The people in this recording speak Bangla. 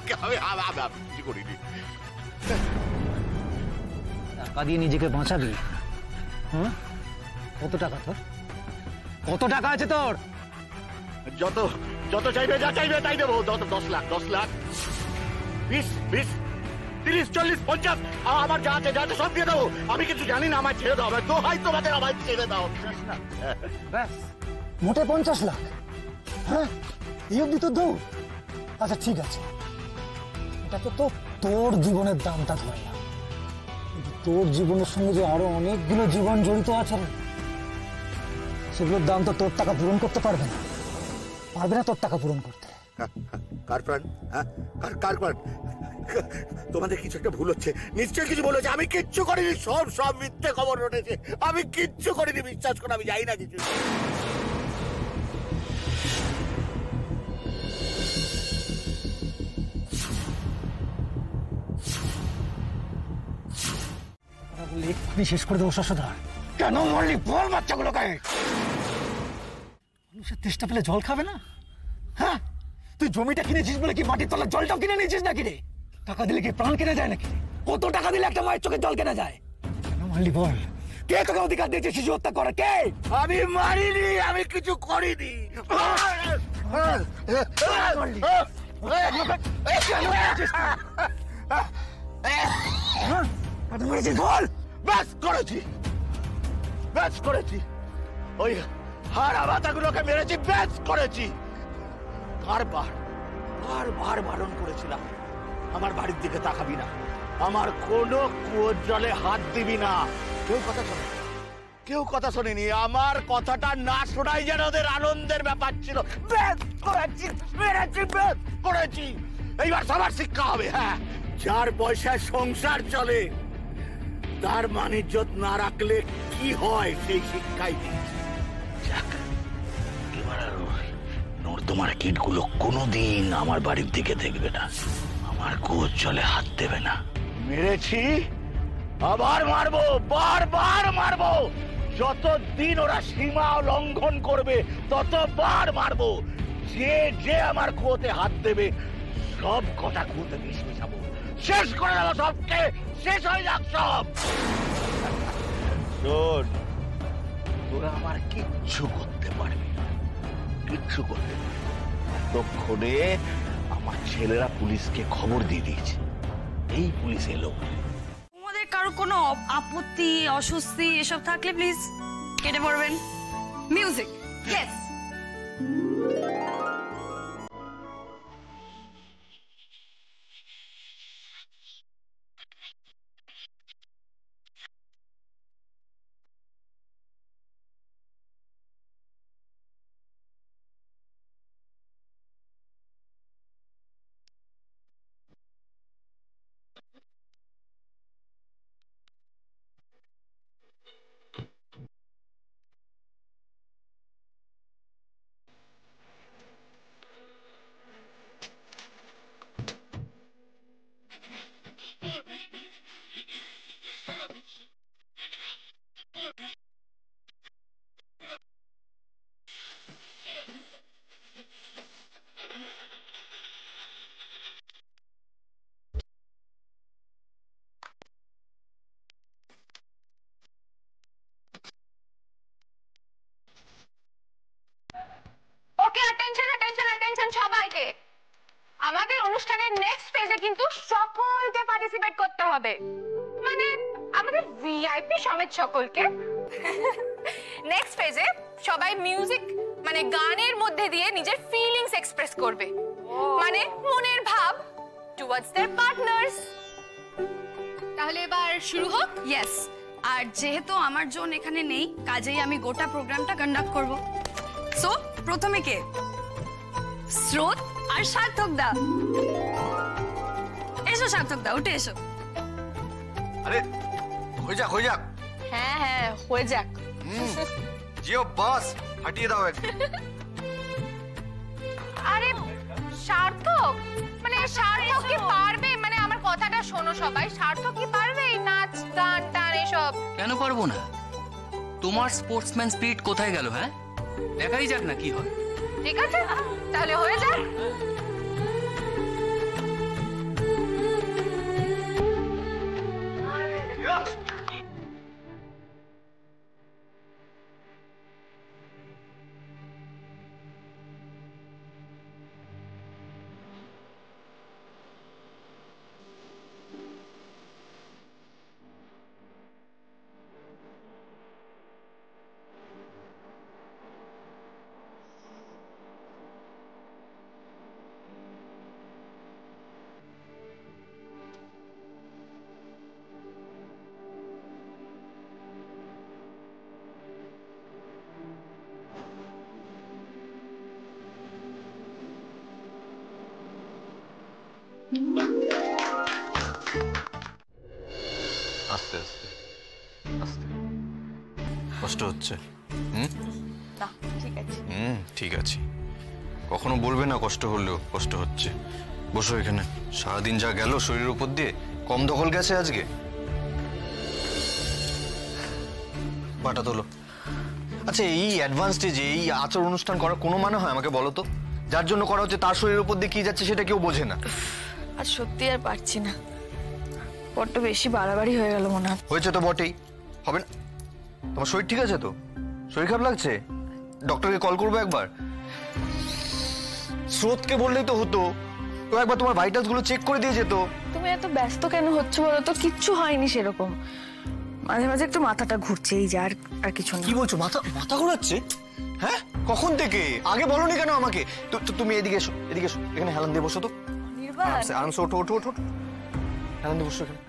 কিছু করিনি। টাকা দিয়ে নিজেকে বাঁচাবি? হ্যাঁ, কত টাকা তোর? কত টাকা আছে তোর? যত যত চাইবে, যা চাইবে তাই দেবো। 10 লাখ, 10 লাখ, 20, 20, 30, 40, 50, আমার যা আছে সব দিয়ে দেবো। আমি কিছু জানি না, আমায় ছেড়ে দাও। দোহাই তোমাদের, আমায় ছেড়ে দাও। ব্যাস, মোটে 50 লাখ? হ্যাঁ, এই অব্দি তো দৌড়। আচ্ছা ঠিক আছে, এটা তো তোর জীবনের দামটা ধরলাম, কিন্তু তোর জীবনের সঙ্গে যে আরো অনেকগুলো জীবন জড়িত আছে, সেগুলোর দাম তো তোর টাকা পূরণ করতে পারবে না। পারবে না তোর টাকা পূরণ করতে। কার প্রাণ? হ্যাঁ, কার প্রাণ? তোমাদের কিছু একটা ভুল হচ্ছে, নিশ্চয়ই কিছু বলেছে। আমি কিচ্ছু করিনি, সব মিথ্যে খবর উঠেছে। আমি কিচ্ছু করিনি, বিশ্বাস করো, আমি যাই না কিছু। এক্ষুনি শেষ করে দেবো শশধর। কেন মরলি বল বাচ্চাগুলোকে? মানুষের তেষ্টা পেলে জল খাবে না? হ্যাঁ, তুই জমিটা কিনেছিস বলে কি মাটির তলার জলটাও কিনে নিয়েছিস নাকি রে? টাকা দিলে কি প্রাণ কেনা যায় নাকি? কত টাকা দিলে একটা মায়ের চোখে জল কেনা যায়? কেন মারলি বল? কে তোকে অধিকার দিয়েছে শিশু হত্যা করা? কে? আমি মারিনি, আমি কিছু করিনি। বল। ব্যাস করেছি, ওই হারা মাথাগুলোকে মেরেছি, ব্যাস করেছি। বারবার বারণ করেছিলাম, আমার বাড়ির দিকে তাকাবি না, আমার কোনো কুয়োর জলে হাত দিবি না। কেউ কথা শোনেনি। আমার কথাটা না শোনাই যেন ওদের আনন্দের ব্যাপার ছিল। ব্যাস করেছি, মেরেছি, ব্যাস করেছি। এইবার সবার শিক্ষা হবে। হ্যাঁ, যার পয়সায় সংসার চলে তার মান ইজ্জত না রাখলে কি হয় সেই শিক্ষাই দিয়েছি। যাক, এবার আর নর্দমার কীটগুলো কোনোদিন আমার বাড়ির দিকে দেখবে না, আমার কুয়োর জলে হাত দেবে না। মেরেছি, আবার মারবো, বারবার মারবো। যতদিন ওরা সীমা লঙ্ঘন করবে ততবার মারবো। যে আমার কুয়োতে হাত দেবে সব কটা কুয়োতে বিষ মিশাবো, শেষ করে দেবো সবকে, শেষ হয়ে যাক সব। শোন, তোরা আমার কিচ্ছু করতে পারবি না, কিচ্ছু করতে পারবি না। ততক্ষণে আমার ছেলেরা পুলিশকে খবর দিয়ে দিয়েছে, এই পুলিশ এলো। তোমাদের কারো কোনো আপত্তি, অস্বস্তি এসব থাকলে প্লিজ কেটে পড়বেন। মিউজিক। ইয়েস। সবাইকে আমাদের অনুষ্ঠানের নেক্সট ফেজে কিন্তু সকলকে পার্টিসিপেট করতে হবে, মানে আমাদের ভিআইপি সমেত সকলকে। নেক্সট ফেজে সবাই মিউজিক মানে গানের মধ্যে দিয়ে নিজের ফিলিংস এক্সপ্রেস করবে, মানে মনের ভাব টুয়ার্ডস देयर পার্টনার্স। তাহলে এবার শুরু হোক। ইয়েস। আর যেহেতু আমার জোন এখানে নেই, কাজেই আমি গোটা প্রোগ্রামটা কন্ডাক্ট করব। সো প্রথমে কে? স্রোত আর সার্থক দা। এসো সার্থক দা, উঠে এসো। আরে হয়ে যাক। হ্যাঁ হ্যাঁ হয়ে যাক। জিও বস, হাঁটিয়ে দাও একটু। আরে সার্থক, মানে সার্থক কি পারবে? মানে আমার কথাটা শোনো সবাই, সার্থক কি পারবে এই নাচ গান টান এসব? কেন পারবো না? তোমার স্পোর্টসম্যান স্পিরিট কোথায় গেল? হ্যাঁ, দেখাই যাক না কি হয়। ঠিক আছে, তাহলে হয়ে যাক। আস্তে আস্তে আস্তে কষ্ট হচ্ছে না ঠিক আছে। ঠিক আছে, কখনো বলবে না কষ্ট হলেও কষ্ট হচ্ছে। বসো এখানে, সারাদিন যা গেল শরীরের উপর দিয়ে, কম দখল গেছে আজকে? পাটা তোলো। আচ্ছা, এই অ্যাডভান্স স্টেজে এই আচার অনুষ্ঠান করার কোনো মানে হয় আমাকে বলো তো? যার জন্য করা হচ্ছে তার শরীরের উপর দিয়ে কি যাচ্ছে সেটা কেউ বোঝে না। আজ সত্যি আর পারছি না, বড্ড বেশি বাড়াবাড়ি হয়ে গেল মনে হয়। হয়েছে তো বটেই, হবে না? তোমার শরীর ঠিক আছে তো? শরীর খারাপ লাগছে? ডক্টরকে কল করবো একবার। স্রোতকে বললেই তো হতো, তো একবার তোমার ভাইটালস গুলো চেক করে দিয়ে যেত। তুমি এত ব্যস্ত কেন হচ্ছে বলো তো? কিচ্ছু হয়নি সেরকম, মাঝে মাঝে একটু মাথাটা ঘুরছে, এই যে আর কিছু না। কি বলছো? মাথা মাথা ঘোরাচ্ছে? হ্যাঁ, কখন থেকে? আগে বলোনি কেন আমাকে? তুমি এদিকে এসো, এদিকে এসো, এখানে হেলান দিয়ে বসো তো। নির্বাণ, আরামসে ওঠো ওঠো ওঠো, হেলান দিয়ে বসো এখানে।